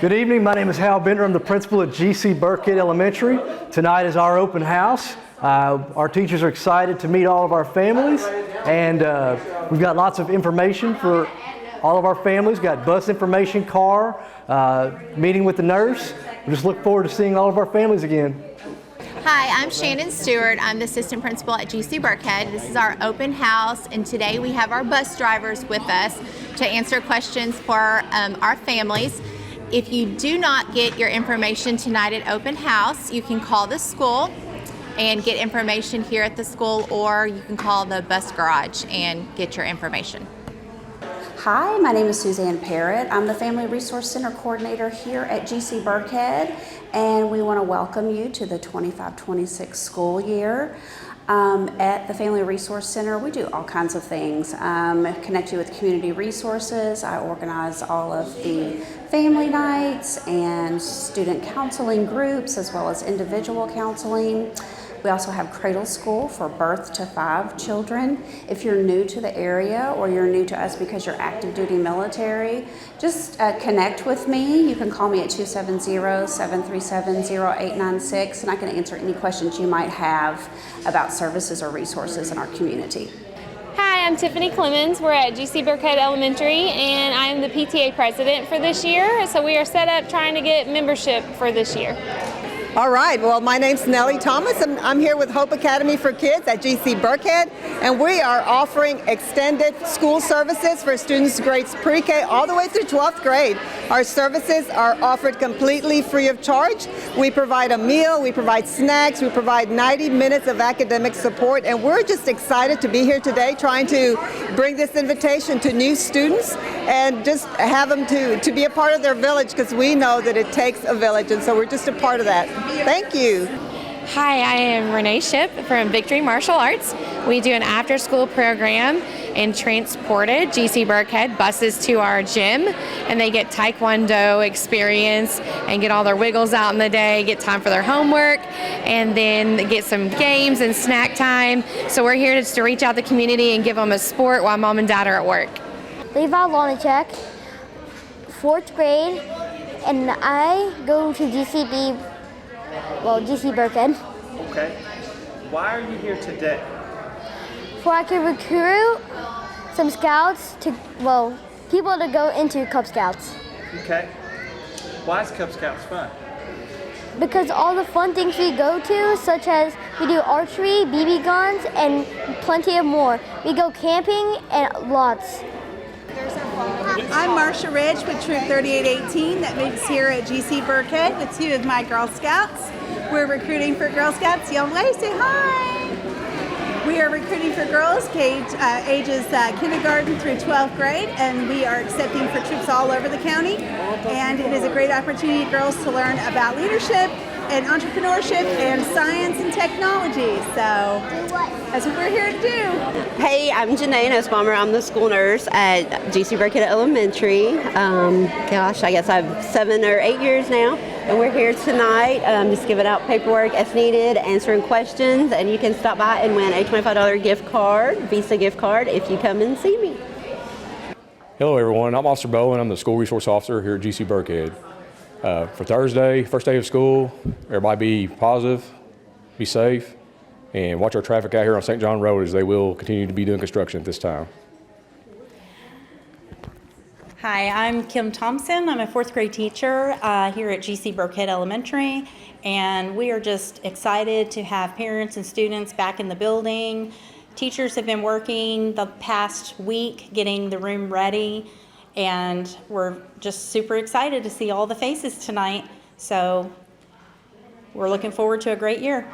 Good evening. My name is Hal Bender. I'm the principal at GC Burkhead Elementary. Tonight is our open house. Our teachers are excited to meet all of our families, and we've got lots of information for all of our families. We've got bus information, car, meeting with the nurse. We just look forward to seeing all of our families again. Hi, I'm Shannon Stewart. I'm the assistant principal at GC Burkhead. This is our open house, and today we have our bus drivers with us to answer questions for our families. If you do not get your information tonight at open house, you can call the school and get information here at the school, or you can call the bus garage and get your information. Hi, my name is Suzanne Parrott. I'm the Family Resource Center Coordinator here at GC Burkhead, and we want to welcome you to the 25-26 school year. At the Family Resource Center, we do all kinds of things. Connect you with community resources. I organize all of the family nights and student counseling groups, as well as individual counseling. We also have Cradle School for birth to 5 children. If you're new to the area or you're new to us because you're active duty military, just connect with me. You can call me at 270-737-0896, and I can answer any questions you might have about services or resources in our community. Hi, I'm Tiffany Clemens. We're at GC Burkhead Elementary, and I'm the PTA president for this year. So we are set up trying to get membership for this year. All right, well, my name's Nellie Thomas, and I'm here with Hope Academy for Kids at GC Burkhead, and we are offering extended school services for students grades pre-K all the way through 12th grade. Our services are offered completely free of charge. We provide a meal, we provide snacks, we provide 90 minutes of academic support, and we're just excited to be here today trying to bring this invitation to new students and just have them to be a part of their village, because we know that it takes a village, and so we're just a part of that. Thank you. Hi, I am Renee Ship from Victory Martial Arts. We do an after-school program and transported GC Burkhead buses to our gym, and they get Taekwondo experience and get all their wiggles out in the day, get time for their homework, and then get some games and snack time. So we're here just to reach out to the community and give them a sport while mom and dad are at work. Levi Lonachek, 4th grade, and I go to GC Burkhead. Okay. Why are you here today? So I can recruit some scouts people to go into Cub Scouts. Okay. Why is Cub Scouts fun? Because all the fun things we go to, such as we do archery, BB guns, and plenty of more. We go camping and lots. I'm Marcia Ridge with Troop 3818 that meets here at GC Burkhead with 2 of my Girl Scouts. We're recruiting for Girl Scouts. Yell away, say hi. We are recruiting for girls ages kindergarten through 12th grade, and we are accepting for troops all over the county. And it is a great opportunity for girls to learn about leadership and entrepreneurship and science and technology. So that's what we're here to do. Hey, I'm Janae Nussbaumer. I'm the school nurse at GC Burkhead Elementary. I guess I've 7 or 8 years now. And we're here tonight just giving out paperwork as needed, answering questions, and you can stop by and win a $25 gift card, Visa gift card, if you come and see me. Hello everyone, I'm Officer Bowen. I'm the school resource officer here at GC Burkhead. For Thursday, first day of school, everybody be positive, be safe, and watch our traffic out here on St. John Road, as they will continue to be doing construction at this time. Hi, I'm Kim Thompson. I'm a 4th grade teacher here at GC Burkhead Elementary, and we are just excited to have parents and students back in the building. Teachers have been working the past week getting the room ready, and we're just super excited to see all the faces tonight. So we're looking forward to a great year.